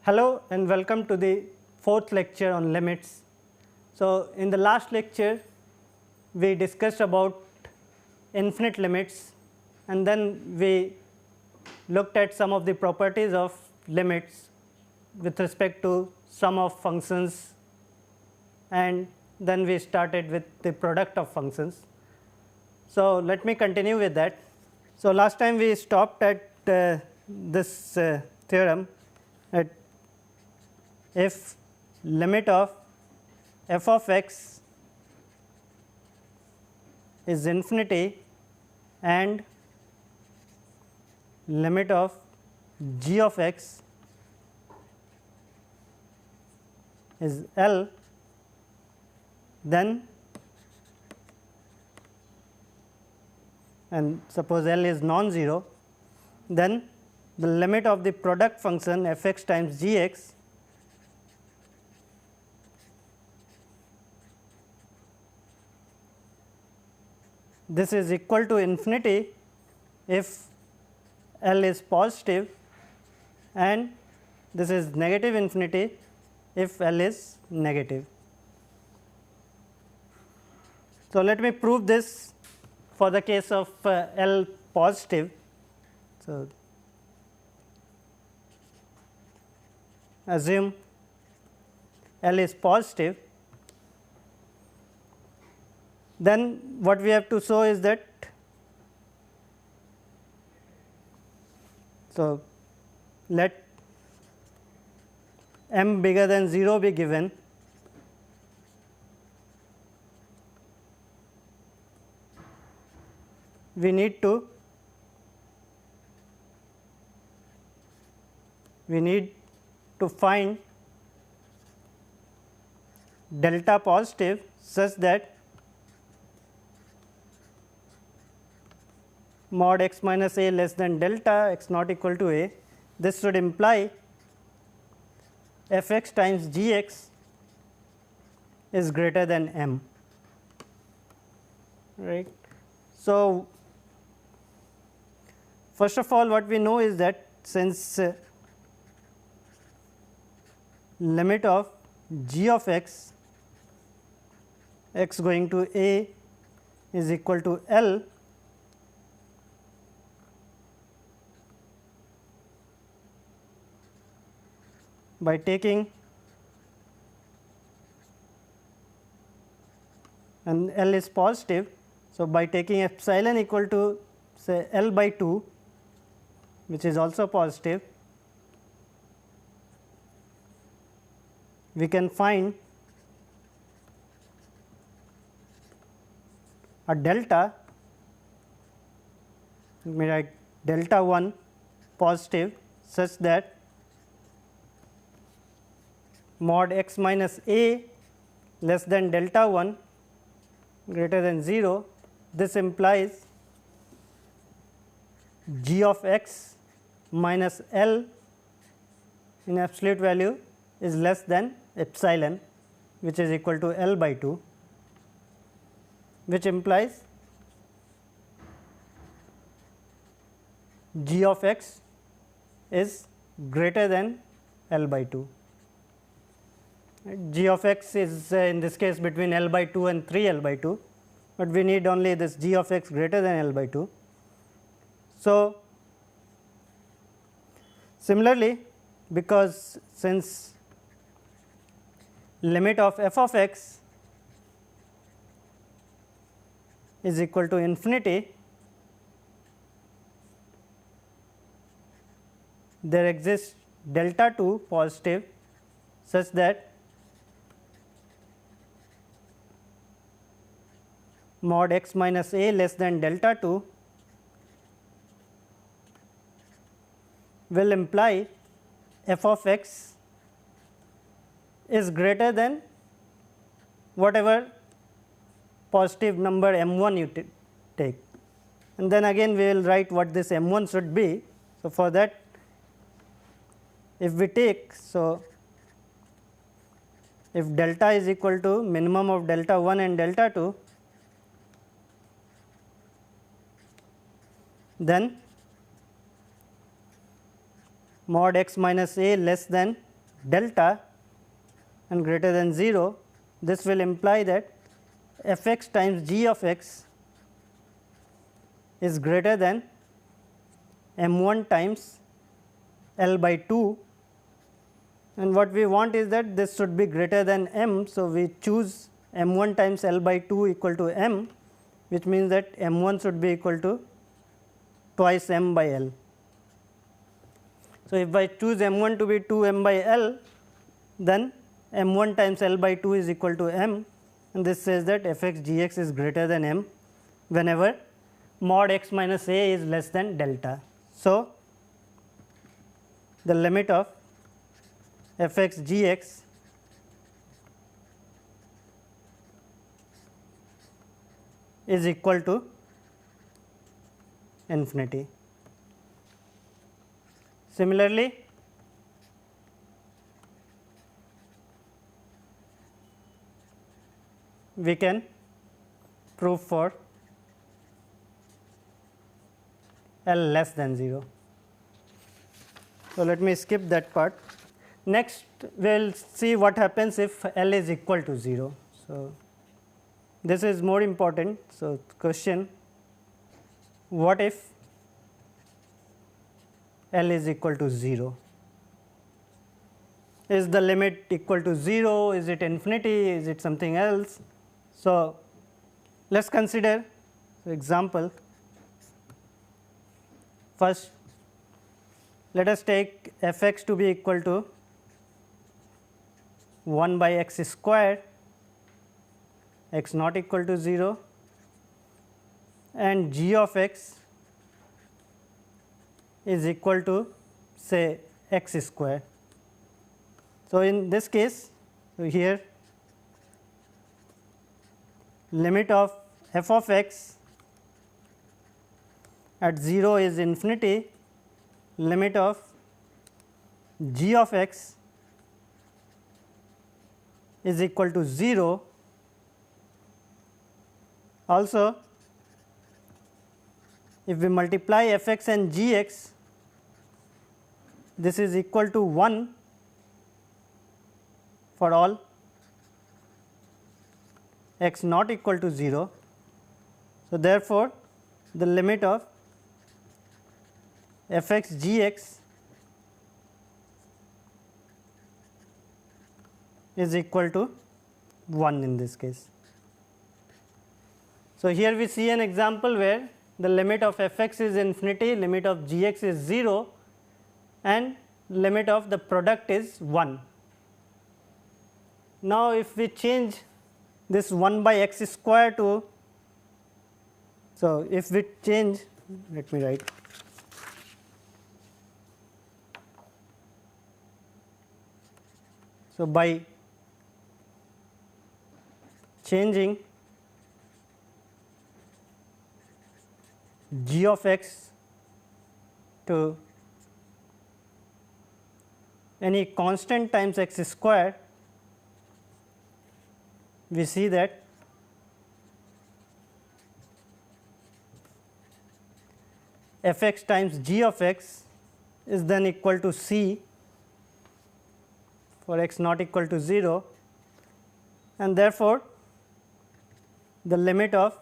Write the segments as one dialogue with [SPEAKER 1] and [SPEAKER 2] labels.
[SPEAKER 1] Hello and welcome to the fourth lecture on limits. So, in the last lecture we discussed about infinite limits and then we looked at some of the properties of limits with respect to sum of functions, and then we started with the product of functions. So, let me continue with that. So, last time we stopped at this theorem at if limit of f of x is infinity and limit of g of x is L, then and suppose L is non-zero, then the limit of the product function f x times g x this is equal to infinity if L is positive and this is negative infinity if L is negative. So, let me prove this for the case of L positive. So, assume L is positive, then what we have to show is that, so let m bigger than 0 be given, we need to find delta positive such that mod x minus a less than delta x not equal to a. This should imply f x times g x is greater than m, right. So, first of all what we know is that since limit of g of x going to a is equal to L, by taking and L is positive. So, by taking epsilon equal to say L by 2, which is also positive, we can find a delta, let me write delta 1 positive such that mod x minus a less than delta 1 greater than 0. This implies g of x minus L in absolute value is less than epsilon, which is equal to L by 2, which implies g of x is greater than L by 2. G of x is in this case between L by 2 and 3 L by 2, but we need only this g of x greater than L by 2. So, similarly, because since limit of f of x is equal to infinity, there exists delta 2 positive such that mod x minus a less than delta 2 will imply f of x is greater than whatever positive number m 1 you take, and then again we will write what this m 1 should be. So, for that if we take, so if delta is equal to minimum of delta 1 and delta 2, then mod x minus a less than delta and greater than 0, this will imply that f x times g of x is greater than m 1 times L by 2, and what we want is that this should be greater than m. So, we choose m 1 times L by 2 equal to m, which means that m 1 should be equal to twice m by L. So, if I choose m 1 to be 2 m by L, then m 1 times L by 2 is equal to m, and this says that f x g x is greater than m whenever mod x minus a is less than delta. So, the limit of f x g x is equal to infinity. Similarly, we can prove for L less than 0. So, let me skip that part. Next, we will see what happens if L is equal to 0. So, this is more important. So, question, what if L is equal to 0? Is the limit equal to 0? Is it infinity? Is it something else? So, let us consider example. First, let us take f x to be equal to 1 by x square, x not equal to 0, and g of x is equal to say x square. So, in this case, so here limit of f of x at 0 is infinity, limit of g of x is equal to 0. Also, if we multiply f x and g x, this is equal to 1 for all x not equal to 0. So, therefore, the limit of f x g x is equal to 1 in this case. So, here we see an example where the limit of f x is infinity, limit of g x is 0, and limit of the product is 1. Now, if we change this 1 by x square to, so if we change, let me write, so by changing g of x to any constant times x square, we see that f x times g of x is then equal to c for x not equal to 0, and therefore, the limit of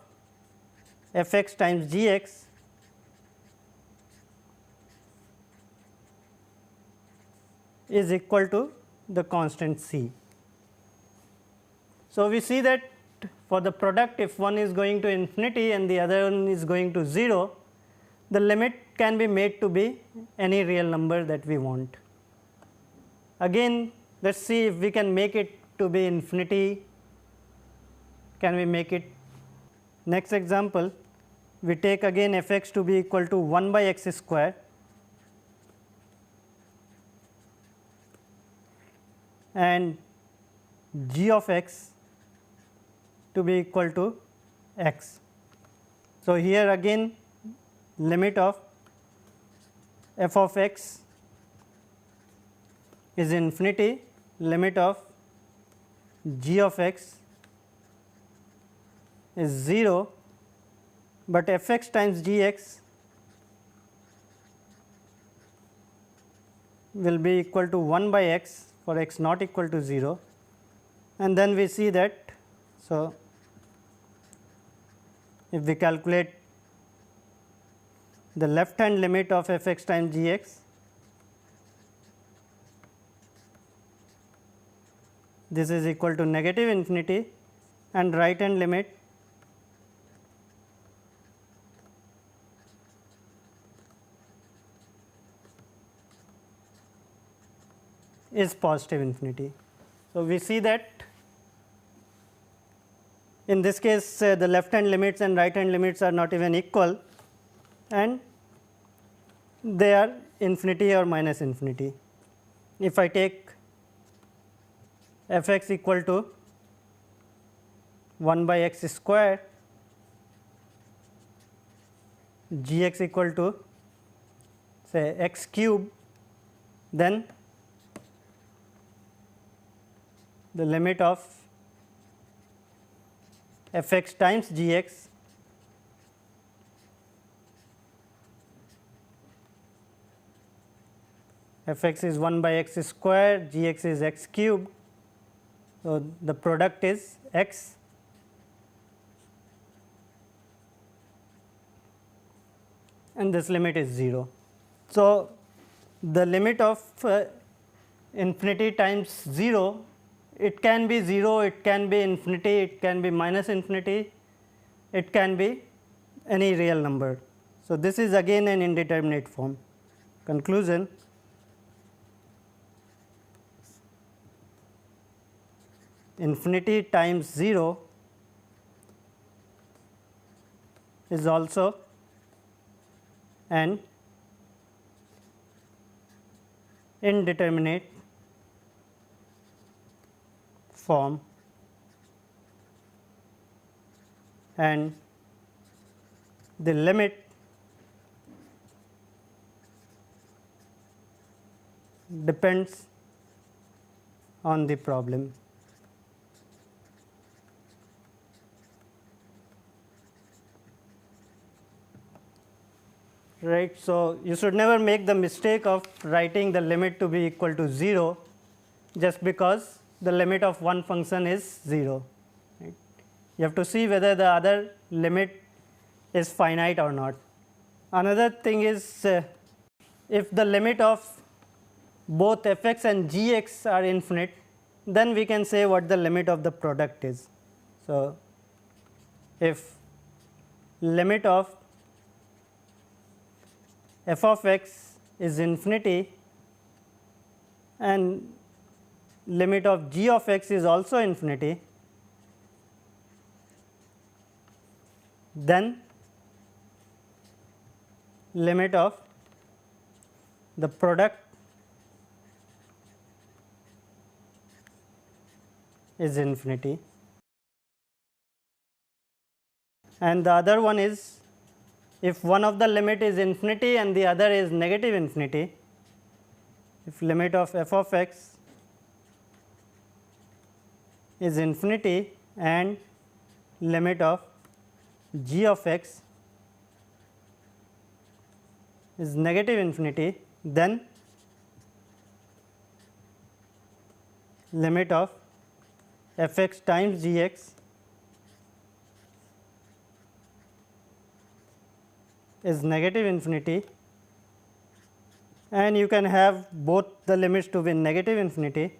[SPEAKER 1] f x times g x is equal to the constant c. So, we see that for the product, if one is going to infinity and the other one is going to 0, the limit can be made to be any real number that we want. Again, let us see if we can make it to be infinity. Can we make it? Next example, we take again f x to be equal to 1 by x square, and g of x to be equal to x. So, here again limit of f of x is infinity, limit of g of x is 0, but f x times g x will be equal to 1 by x for x not equal to 0, and then we see that. So, if we calculate the left hand limit of f x times g x, this is equal to negative infinity, and right hand limit is positive infinity. So, we see that in this case the left hand limits and right hand limits are not even equal, and they are infinity or minus infinity. If I take f x equal to 1 by x square, g x equal to say x cube, then the limit of f x times g x f x is 1 by x square, g x is x cube. So, the product is x, and this limit is 0. So, the limit of infinity times 0, it can be 0, it can be infinity, it can be minus infinity, it can be any real number. So, this is again an indeterminate form. Conclusion: infinity times 0 is also an indeterminate form, and the limit depends on the problem. Right. So, you should never make the mistake of writing the limit to be equal to 0 just because the limit of one function is 0. Right. You have to see whether the other limit is finite or not. Another thing is if the limit of both f x and g x are infinite, then we can say what the limit of the product is. So, if limit of f of x is infinity and limit of g of x is also infinity, then limit of the product is infinity, and the other one is if one of the limit is infinity and the other is negative infinity, if limit of f of x is infinity and limit of g of x is negative infinity, then limit of f x times g x is negative infinity, and you can have both the limits to be negative infinity.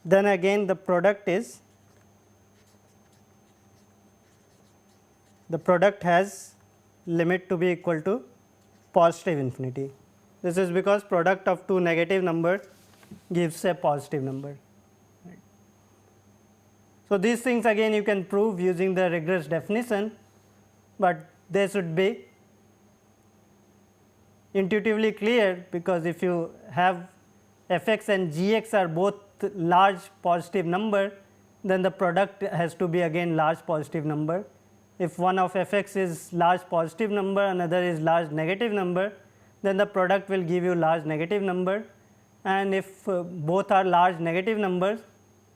[SPEAKER 1] Then again the product has limit to be equal to positive infinity. This is because product of two negative numbers gives a positive number. Right. So, these things again you can prove using the rigorous definition, but they should be intuitively clear, because if you have f x and g x are both large positive number, then the product has to be again large positive number. If one of f x is large positive number, another is large negative number, then the product will give you large negative number, and if both are large negative numbers,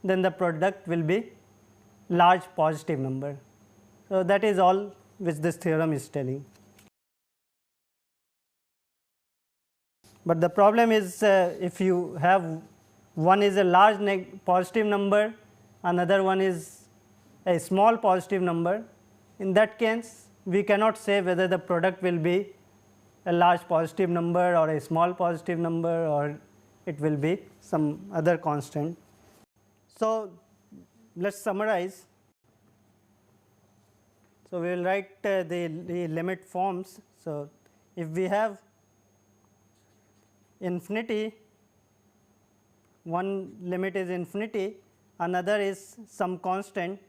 [SPEAKER 1] then the product will be large positive number. So, that is all which this theorem is telling. But the problem is if you have one is a large positive number, another one is a small positive number, in that case we cannot say whether the product will be a large positive number or a small positive number, or it will be some other constant. So, let us summarize. So, we will write the limit forms. So, if we have infinity, one limit is infinity, another is some constant,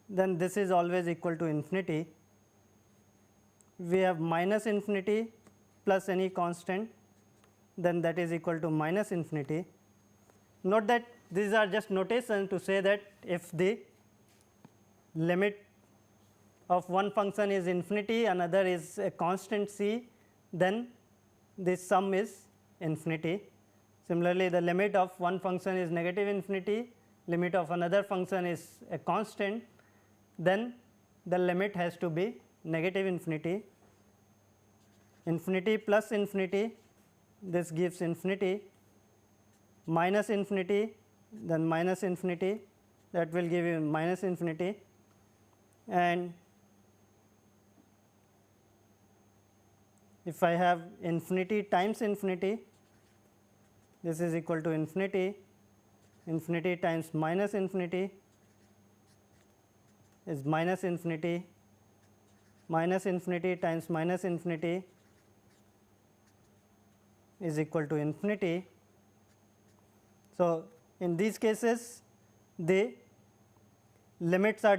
[SPEAKER 1] then this is always equal to infinity. We have minus infinity plus any constant, then that is equal to minus infinity. Note that these are just notation to say that if the limit of one function is infinity, another is a constant c, then this sum is infinity. Similarly, the limit of one function is negative infinity, limit of another function is a constant, then the limit has to be negative infinity. Infinity plus infinity, this gives infinity, minus infinity, then minus infinity, that will give you minus infinity, and if I have infinity times infinity, this is equal to infinity, infinity times minus infinity is minus infinity, minus infinity times minus infinity is equal to infinity. So, in these cases the limits are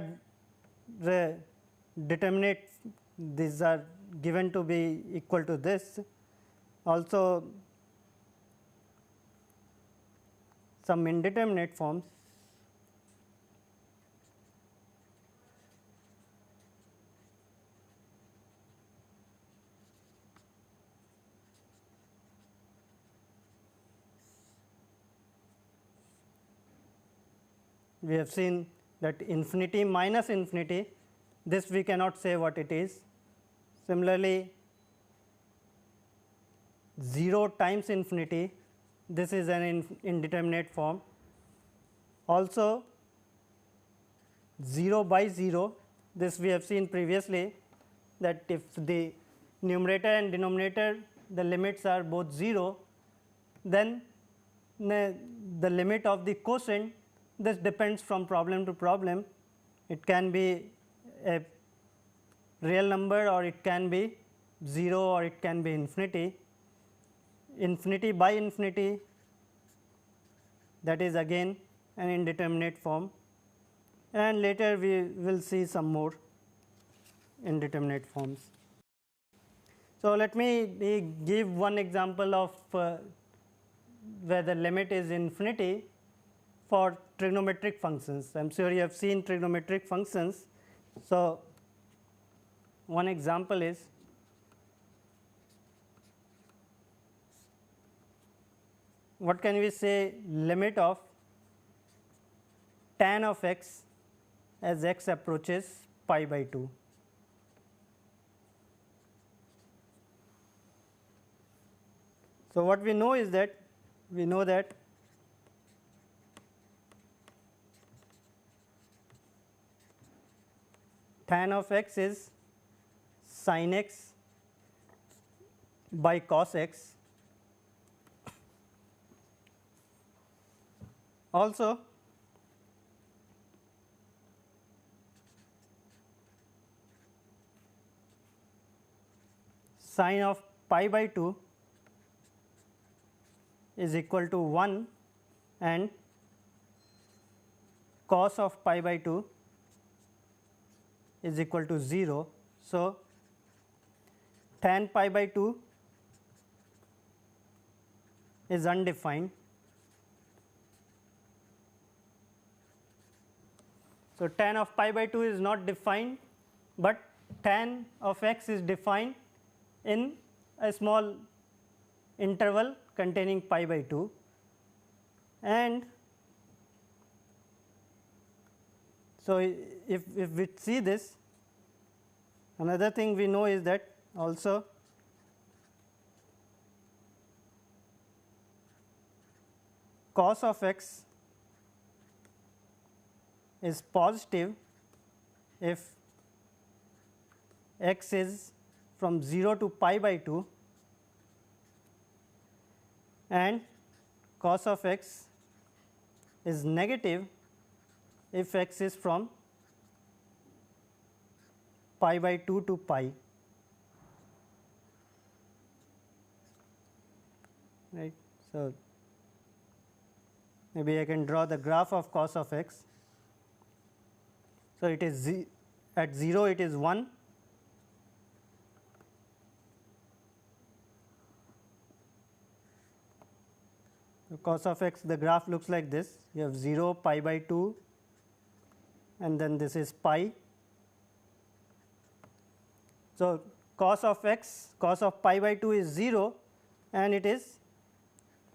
[SPEAKER 1] determinate, these are given to be equal to this. Also some indeterminate forms. We have seen that infinity minus infinity, this we cannot say what it is. Similarly, 0 times infinity, this is an indeterminate form. Also 0 by 0, this we have seen previously, that if the numerator and denominator the limits are both 0, then the limit of the quotient, this depends from problem to problem. It can be a real number or it can be 0 or it can be infinity. Infinity by infinity, that is again an indeterminate form, and later we will see some more indeterminate forms. So, let me give one example of where the limit is infinity for trigonometric functions. I am sure you have seen trigonometric functions. So, one example is what can we say, limit of tan of x as x approaches pi by 2. So, what we know is that we know that tan of x is sin x by cos x. Also sine of pi by 2 is equal to 1 and cos of pi by 2 is equal to 0. So, tan pi by 2 is undefined. So, tan of pi by 2 is not defined, but tan of x is defined in a small interval containing pi by 2, and so if we see this, another thing we know is that also cos of x is positive if x is from 0 to pi by 2, and cos of x is negative if x is from pi by 2 to pi, right. So, maybe I can draw the graph of cos of x. So, it is at 0 it is 1, so cos of x, the graph looks like this. You have 0, pi by 2, and then this is pi. So, cos of x, cos of pi by 2 is 0, and it is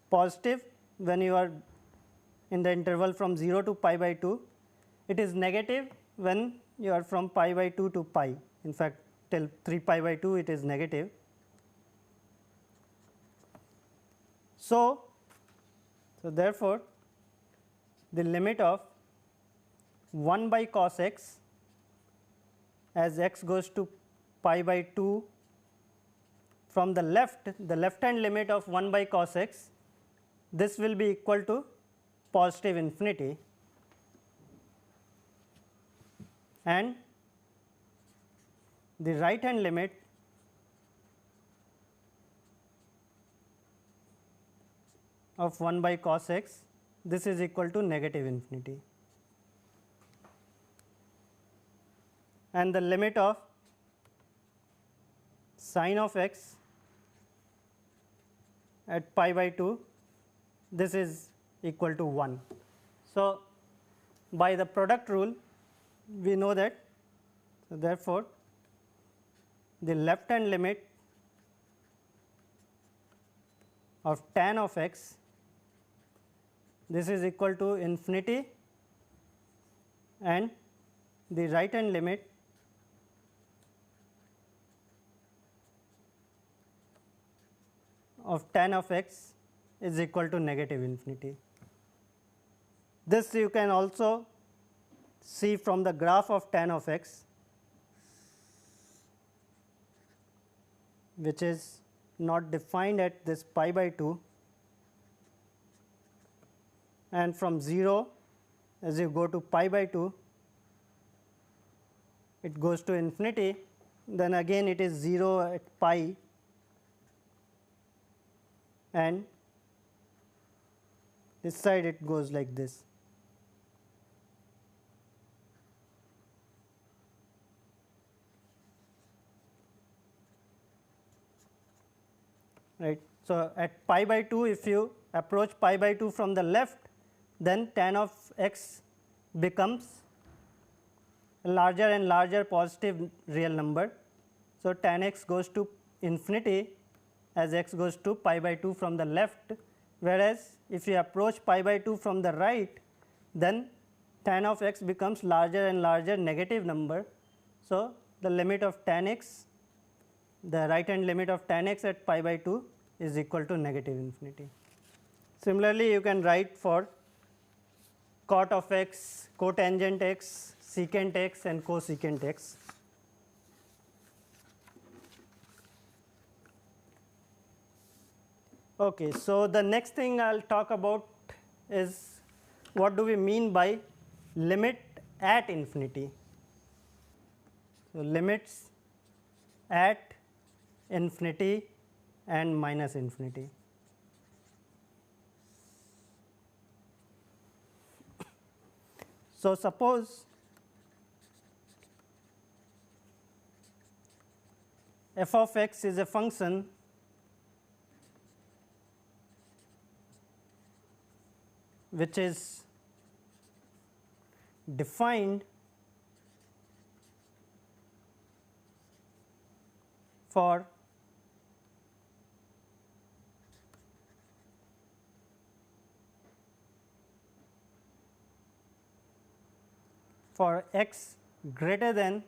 [SPEAKER 1] positive when you are in the interval from 0 to pi by 2. It is negative when you are from pi by 2 to pi. In fact, till 3 pi by 2 it is negative. So therefore, the limit of 1 by cos x as x goes to pi by 2 from the left hand limit of 1 by cos x, this will be equal to positive infinity, and the right hand limit of 1 by cos x, this is equal to negative infinity, and the limit of sine of x at pi by 2, this is equal to 1. So, by the product rule we know that, so therefore, the left hand limit of tan of x, this is equal to infinity, and the right hand limit of tan of x is equal to negative infinity. This you can also see from the graph of tan of x, which is not defined at this pi by 2, and from 0 as you go to pi by 2 it goes to infinity, then again it is 0 at pi, and this side it goes like this. Right. So, at pi by 2, if you approach pi by 2 from the left, then tan of x becomes a larger and larger positive real number. So, tan x goes to infinity as x goes to pi by 2 from the left, whereas if you approach pi by 2 from the right, then tan of x becomes larger and larger negative number. So, the limit of tan x, the right hand limit of tan x at pi by 2 is equal to negative infinity. Similarly, you can write for cot of x, cotangent x, secant x and cosecant x. Okay, so the next thing I will talk about is what do we mean by limit at infinity. So, limits at infinity and minus infinity. So, suppose f of x is a function which is defined for for x greater than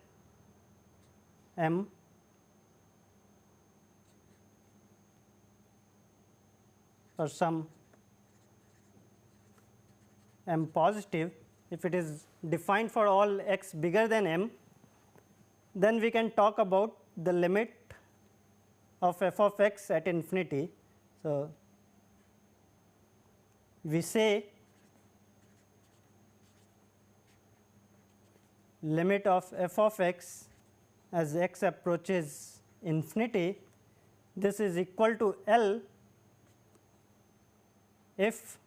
[SPEAKER 1] m for some m positive, if it is defined for all x bigger than m, then we can talk about the limit of f of x at infinity. So, we say limit of f of x as x approaches infinity, this is equal to L if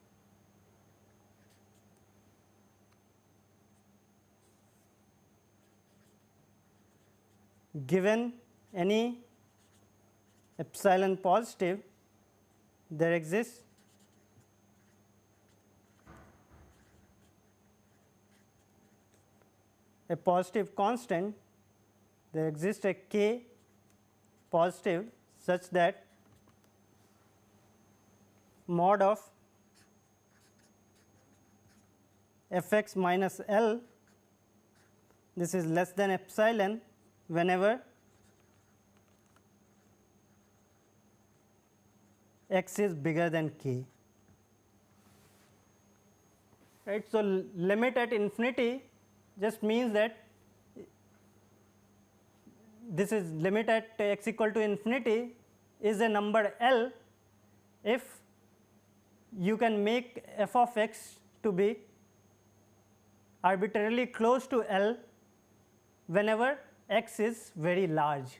[SPEAKER 1] given any epsilon positive, there exists a positive constant, there exists a k positive such that mod of f x minus L, this is less than epsilon whenever x is bigger than k. Right. So, limit at infinity just means that this is limit at x equal to infinity is a number L if you can make f of x to be arbitrarily close to L whenever x is very large.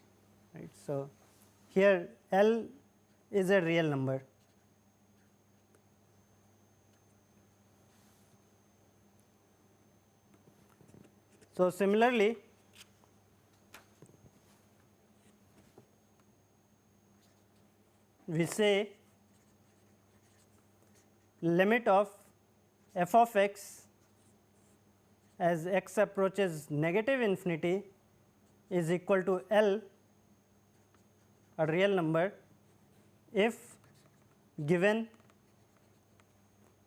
[SPEAKER 1] Right. So, here L is a real number. So, similarly, we say limit of f of x as x approaches negative infinity is equal to L, a real number, if given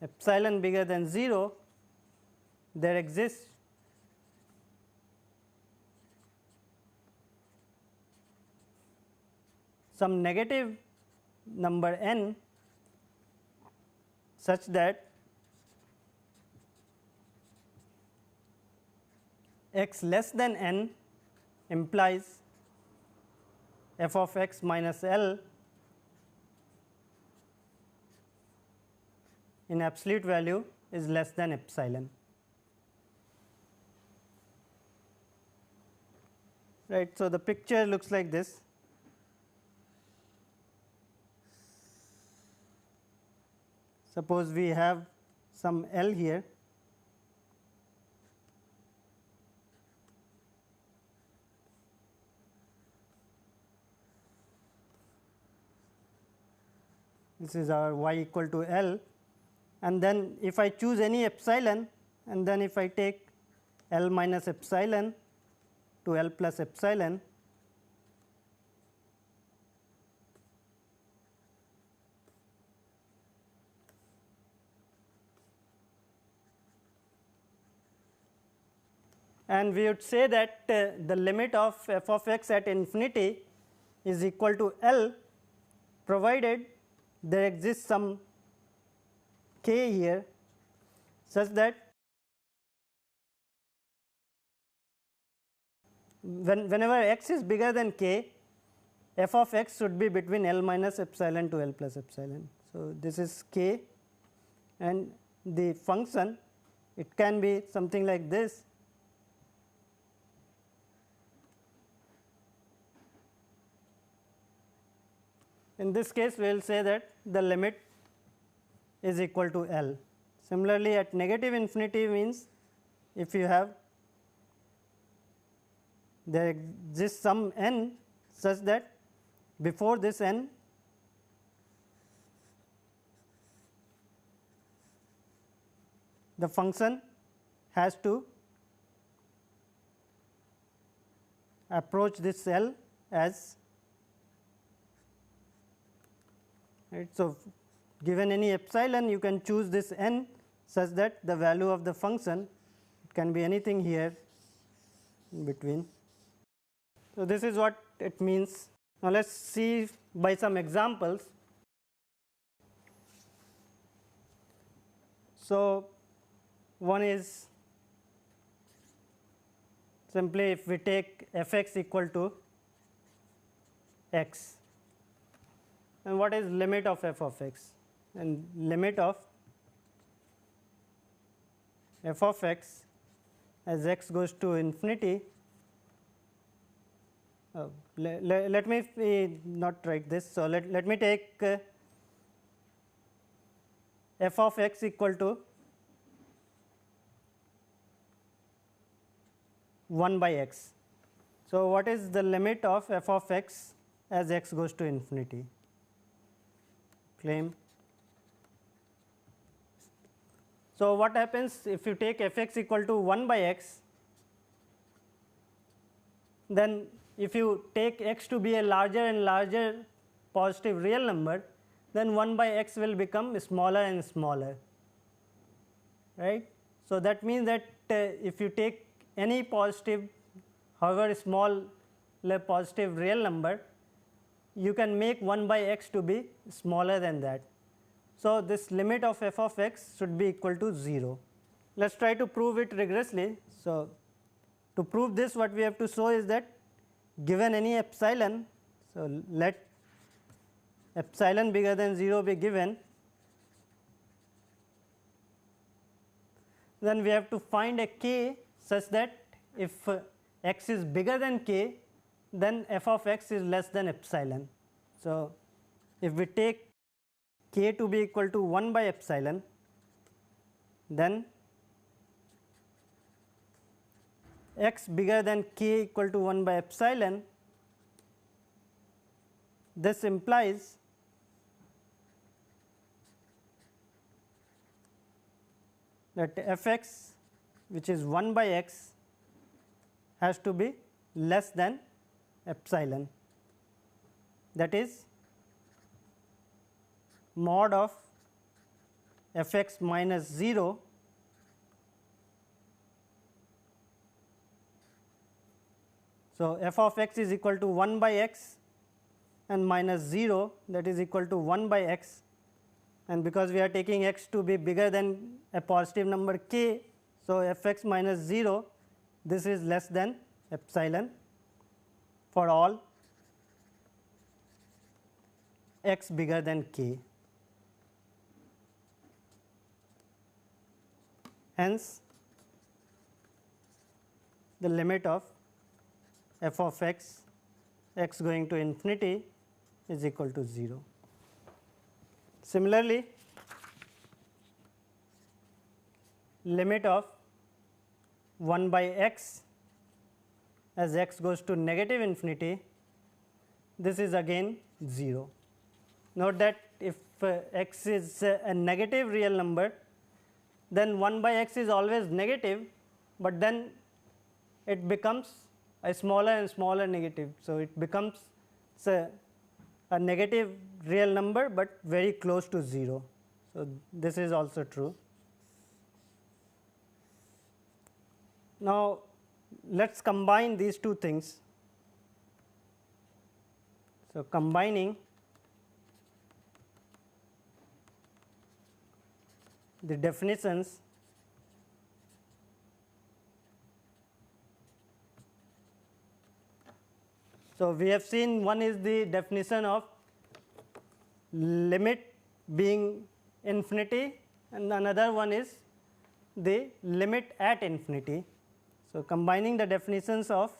[SPEAKER 1] epsilon bigger than 0, there exists some negative number n such that x less than n implies f of x minus L in absolute value is less than epsilon. Right. So, the picture looks like this. Suppose we have some L here, this is our y equal to L, and then if I choose any epsilon and then if I take L minus epsilon to L plus epsilon, and we would say that the limit of f of x at infinity is equal to L provided there exists some k here such that whenever x is bigger than k, f of x should be between L minus epsilon to L plus epsilon. So, this is k and the function, it can be something like this. In this case, we will say that the limit is equal to L. Similarly, at negative infinity means if you have there exists some n such that before this n the function has to approach this L as right. So, given any epsilon you can choose this n such that the value of the function can be anything here in between. So, this is what it means. Now, let us see by some examples. So, one is simply if we take f x equal to x, and what is limit of f of x? And limit of f of x as x goes to infinity. Let me not write this. So, let me take f of x equal to 1 by x. So, what is the limit of f of x as x goes to infinity? Claim. So, what happens if you take f x equal to 1 by x, then if you take x to be a larger and larger positive real number, then 1 by x will become smaller and smaller, right. So, that means that if you take any positive, however small positive real number, you can make 1 by x to be smaller than that. So, this limit of f of x should be equal to 0. Let us try to prove it rigorously. So, to prove this, what we have to show is that given any epsilon, so let epsilon bigger than 0 be given, then we have to find a k such that if x is bigger than k, then f of x is less than epsilon. So, if we take k to be equal to 1 by epsilon, then x bigger than k equal to 1 by epsilon, this implies that f x, which is 1 by x, has to be less than epsilon, that is mod of f x minus 0 So, f of x is equal to 1 by x and minus 0, that is equal to 1 by x, and because we are taking x to be bigger than a positive number k. So, f x minus 0, this is less than epsilon for all x bigger than k. Hence, the limit of f of x, x going to infinity, is equal to 0. Similarly, limit of 1 by x as x goes to negative infinity, this is again 0. Note that if x is a negative real number, then 1 by x is always negative, but then it becomes a smaller and smaller negative. So, it becomes a negative real number, but very close to 0. So, this is also true. Now, let us combine these two things. So, combining the definitions, so we have seen one is the definition of limit being infinity, and another one is the limit at infinity. So, combining the definitions of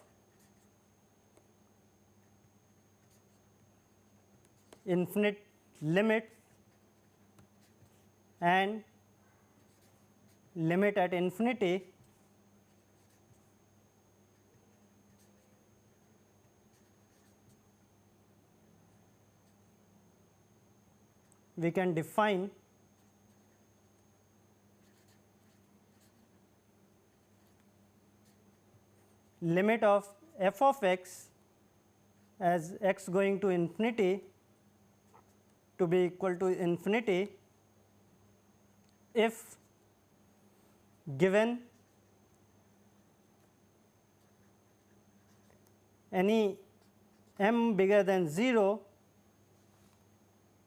[SPEAKER 1] infinite limit and limit at infinity, we can define limit of f of x as x going to infinity to be equal to infinity if given any m bigger than 0,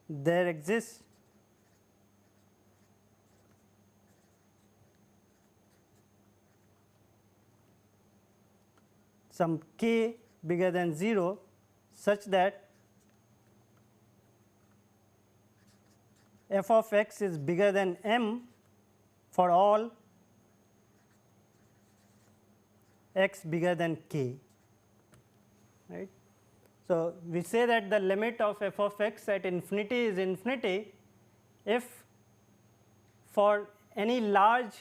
[SPEAKER 1] there exists some k bigger than 0 such that f of x is bigger than m for all x bigger than k, right. So, we say that the limit of f of x at infinity is infinity if for any large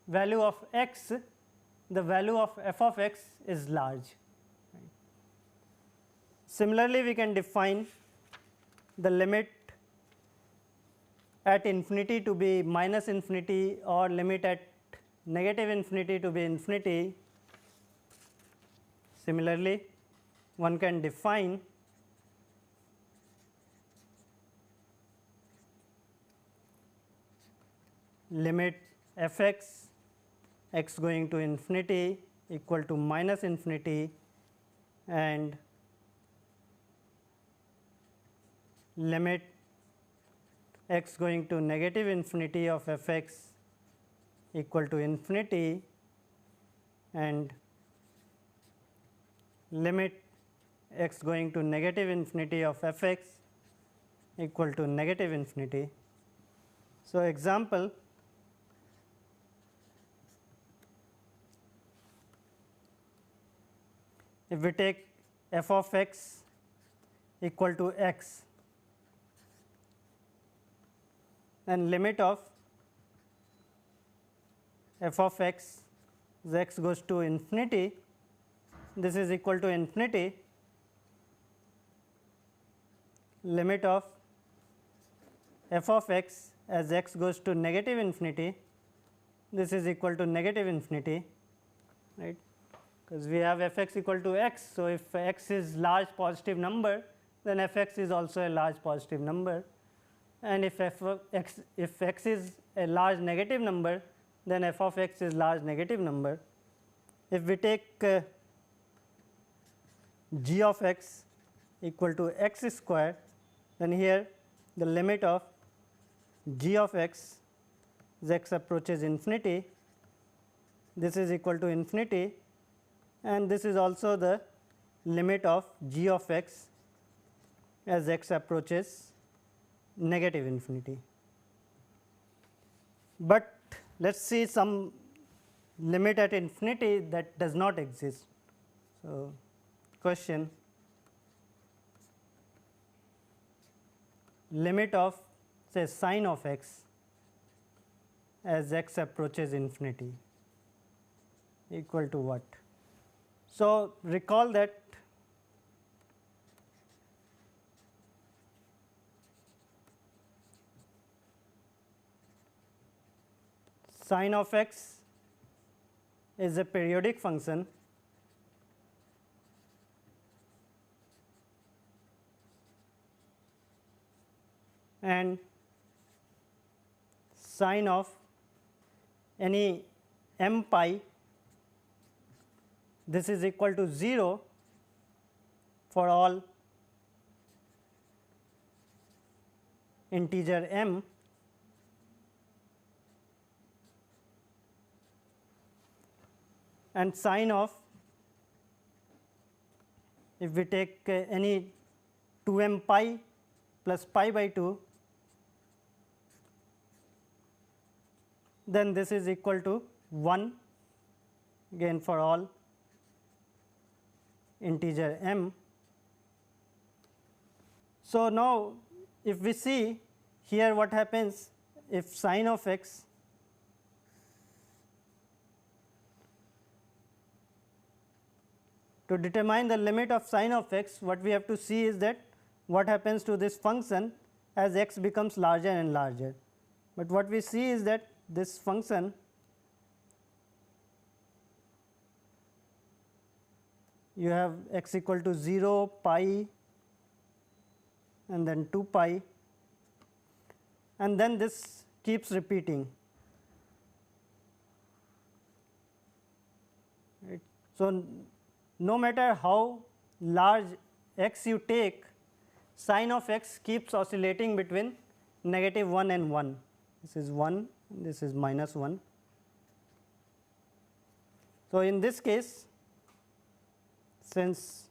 [SPEAKER 1] value of x, the value of f of x is large. Right. Similarly, we can define the limit at infinity to be minus infinity or limit at negative infinity to be infinity. Similarly, one can define limit f x x going to infinity equal to minus infinity and limit x going to negative infinity of f x equal to infinity and limit x going to negative infinity of f x equal to negative infinity. So, example, if we take f of x equal to x and limit of f of x as x goes to infinity, this is equal to infinity, limit of f of x as x goes to negative infinity, this is equal to negative infinity, right, because we have f x equal to x. So, if x is large positive number, then f x is also a large positive number, and if x is a large negative number, then f of x is large negative number. If we take g of x equal to x square, then here the limit of g of x as x approaches infinity, this is equal to infinity, and this is also the limit of g of x as x approaches negative infinity. But let us see some limit at infinity that does not exist. So, question, limit of say sine of x as x approaches infinity equal to what? So, recall that sine of x is a periodic function and sine of any m pi, this is equal to 0 for all integer m, and sine of, if we take any 2m pi plus pi by 2, then this is equal to 1 again for all integer m. So, now if we see here what happens if sine of x to determine the limit of sine of x, what we have to see is that what happens to this function as x becomes larger and larger. But what we see is that this function you have x equal to 0, pi and then 2 pi, and then this keeps repeating, right. So, no matter how large x you take, sine of x keeps oscillating between negative 1 and 1. This is 1, this is minus 1. So, in this case, since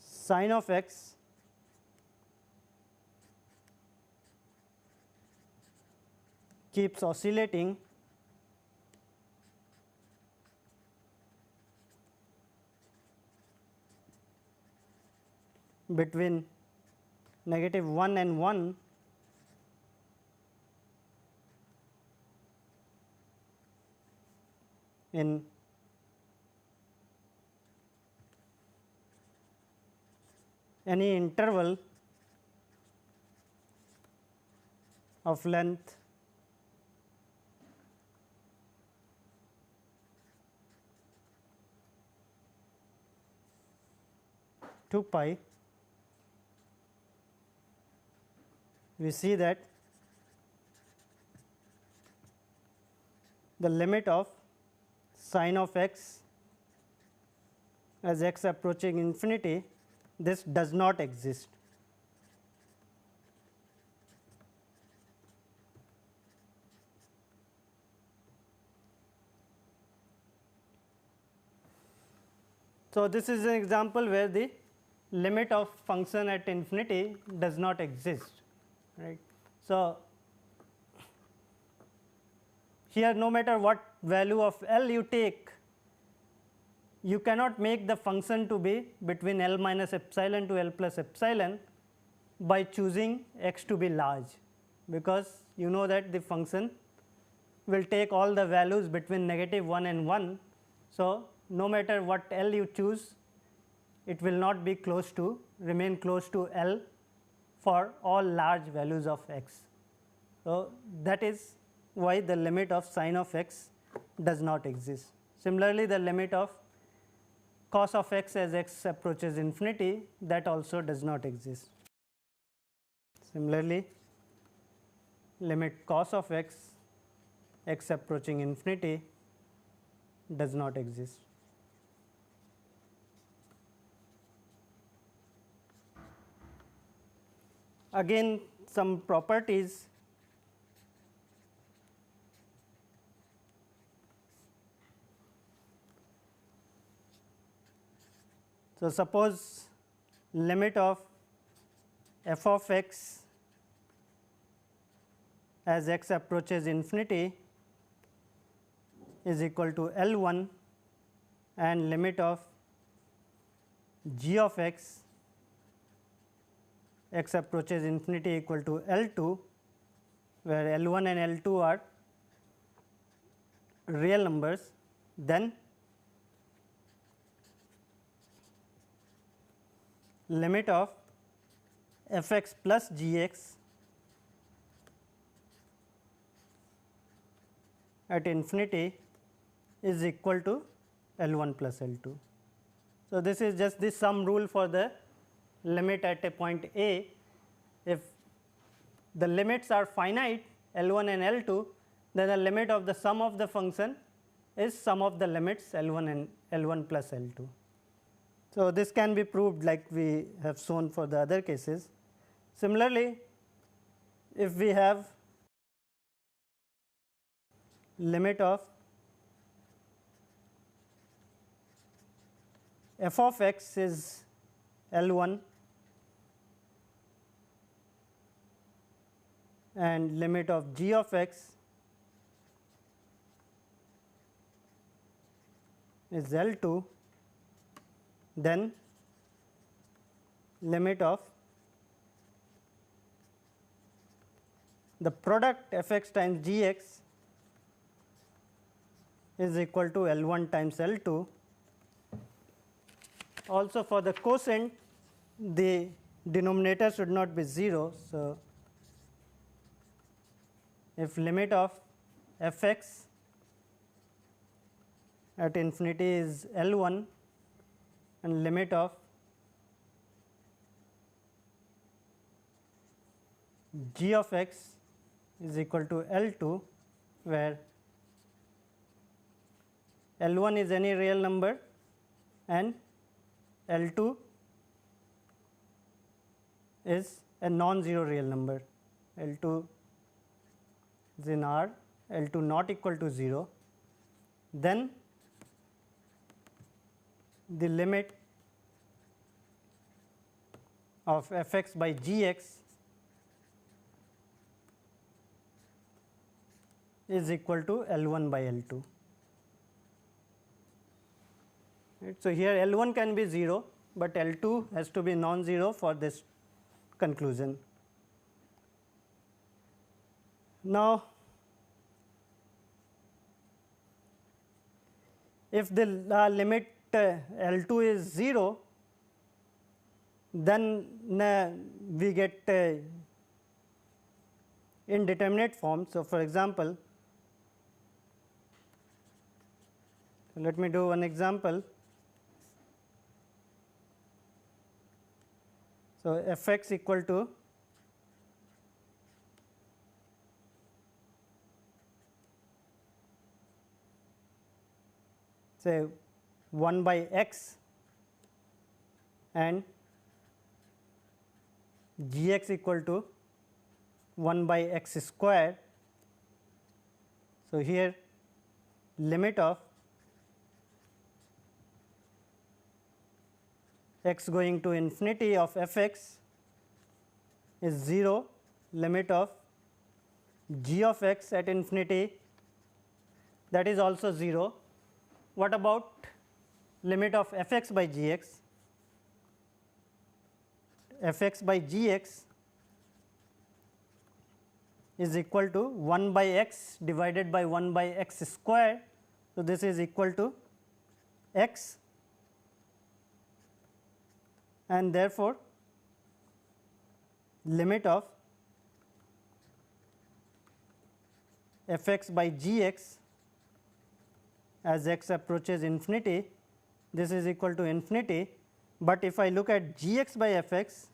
[SPEAKER 1] sine of x keeps oscillating between negative 1 and 1, in any interval of length two pi, we see that the limit of sine of x as x approaching infinity, this does not exist. So, this is an example where the limit of function at infinity does not exist, right. So, here no matter what value of L you take, you cannot make the function to be between L minus epsilon to L plus epsilon by choosing x to be large, because you know that the function will take all the values between negative 1 and 1. So, no matter what L you choose, it will not be close to remain close to L for all large values of x. So, that is why the limit of sine of x does not exist. Similarly, the limit of cos of x as x approaches infinity, that also does not exist. Similarly, limit cos of x, x approaching infinity, does not exist. Again, some properties. So, suppose limit of f of x as x approaches infinity is equal to L1, and limit of g of x, x approaches infinity equal to L2, where L1 and L2 are real numbers, then limit of f x plus g x at infinity is equal to L1 plus L2. So, this is just the sum rule for the limit at a point A. If the limits are finite L1 and L2, then the limit of the sum of the function is sum of the limits L1 and L1 plus L2. So, this can be proved like we have shown for the other cases. Similarly, if we have limit of f of x is L1 and limit of g of x is L2, then limit of the product f x times g x is equal to L1 times L2. Also, for the quotient, the denominator should not be 0. So, if limit of f x at infinity is L1 and limit of g of x is equal to L2, where L1 is any real number and L2 is a non-zero real number. L2 is in R, L2 not equal to 0, then the limit of f x by g x is equal to L1 by L2. Right. So, here L1 can be 0, but L2 has to be non-zero for this conclusion. Now, if the limit L2 is 0, then we get indeterminate form. So, for example, let me do one example. So, f x equal to say 1 by x and g x equal to 1 by x square. So, here limit of x going to infinity of f x is 0, limit of g of x at infinity, that is also 0. What about limit of f x by g x? F x by g x is equal to 1 by x divided by 1 by x square. So, this is equal to x, and therefore, limit of f x by g x as x approaches infinity, this is equal to infinity. But if I look at g x by f x,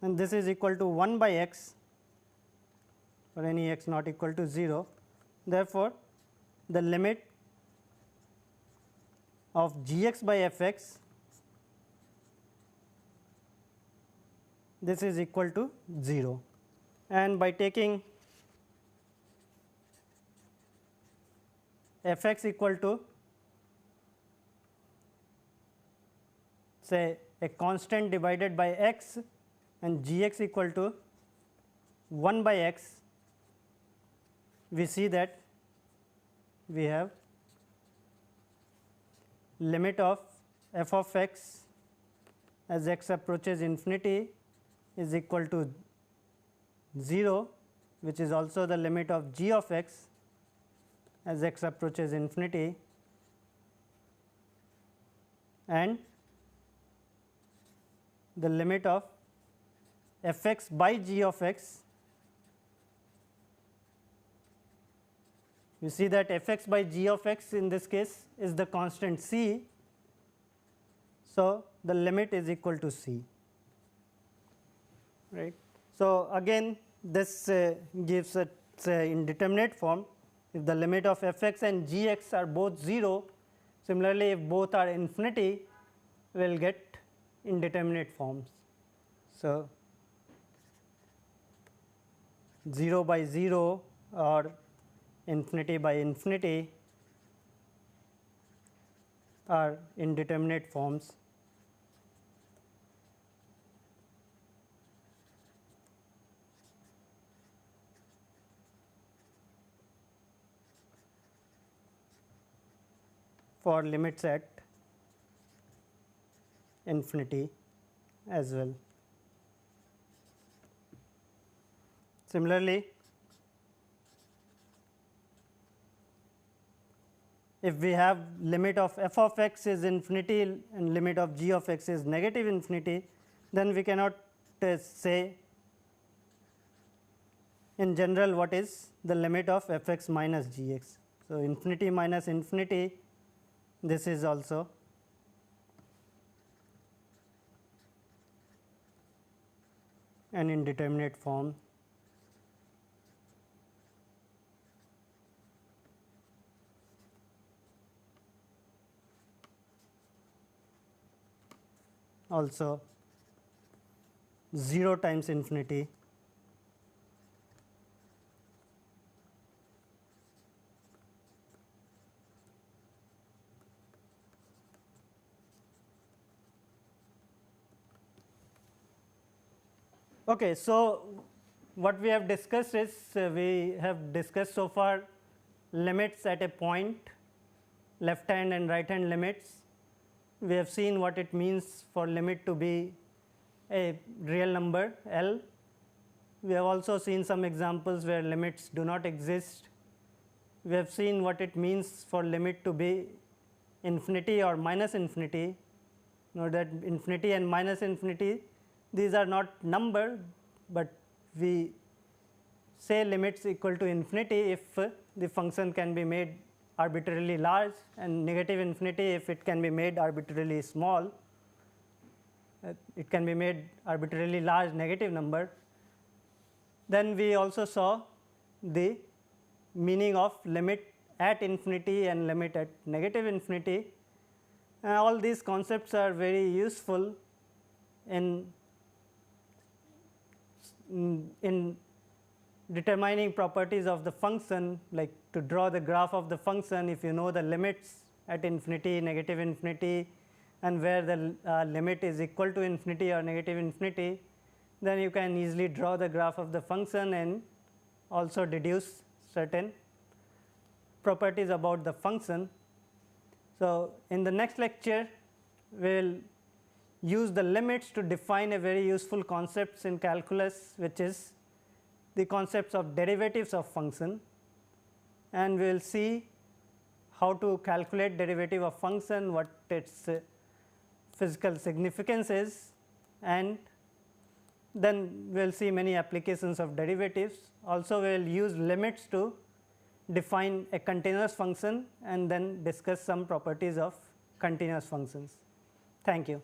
[SPEAKER 1] and this is equal to 1 by x for any x not equal to 0. Therefore, the limit of g x by f x, this is equal to 0, and by taking f x equal to say a constant divided by x and g x equal to 1 by x, we see that we have limit of f of x as x approaches infinity is equal to 0, which is also the limit of g of x as x approaches infinity, and the limit of f x by g of x. You see that f x by g of x in this case is the constant c. So, the limit is equal to c, right. So, again this gives a indeterminate form if the limit of f x and g x are both 0. Similarly, if both are infinity, we will get indeterminate forms. So, 0 by 0 or infinity by infinity are indeterminate forms. For limits at infinity as well. Similarly, if we have limit of f of x is infinity and limit of g of x is negative infinity, then we cannot say in general what is the limit of f x minus g x. So, infinity minus infinity, this is also an indeterminate form. also 0 times infinity. Okay, so what we have discussed is we have discussed so far limits at a point, left hand and right hand limits. We have seen what it means for limit to be a real number L. We have also seen some examples where limits do not exist. We have seen what it means for limit to be infinity or minus infinity. Note that infinity and minus infinity, these are not number, but we say limits equal to infinity if the function can be made arbitrarily large, and negative infinity if it can be made arbitrarily small. It can be made arbitrarily large negative number. Then we also saw the meaning of limit at infinity and limit at negative infinity. All these concepts are very useful in determining properties of the function, like to draw the graph of the function. If you know the limits at infinity, negative infinity, and where the limit is equal to infinity or negative infinity, then you can easily draw the graph of the function and also deduce certain properties about the function. So, in the next lecture, we will use the limits to define a very useful concepts in calculus, which is the concepts of derivatives of function, and we will see how to calculate derivative of function, what its physical significance is, and then we will see many applications of derivatives. Also, we will use limits to define a continuous function and then discuss some properties of continuous functions. Thank you.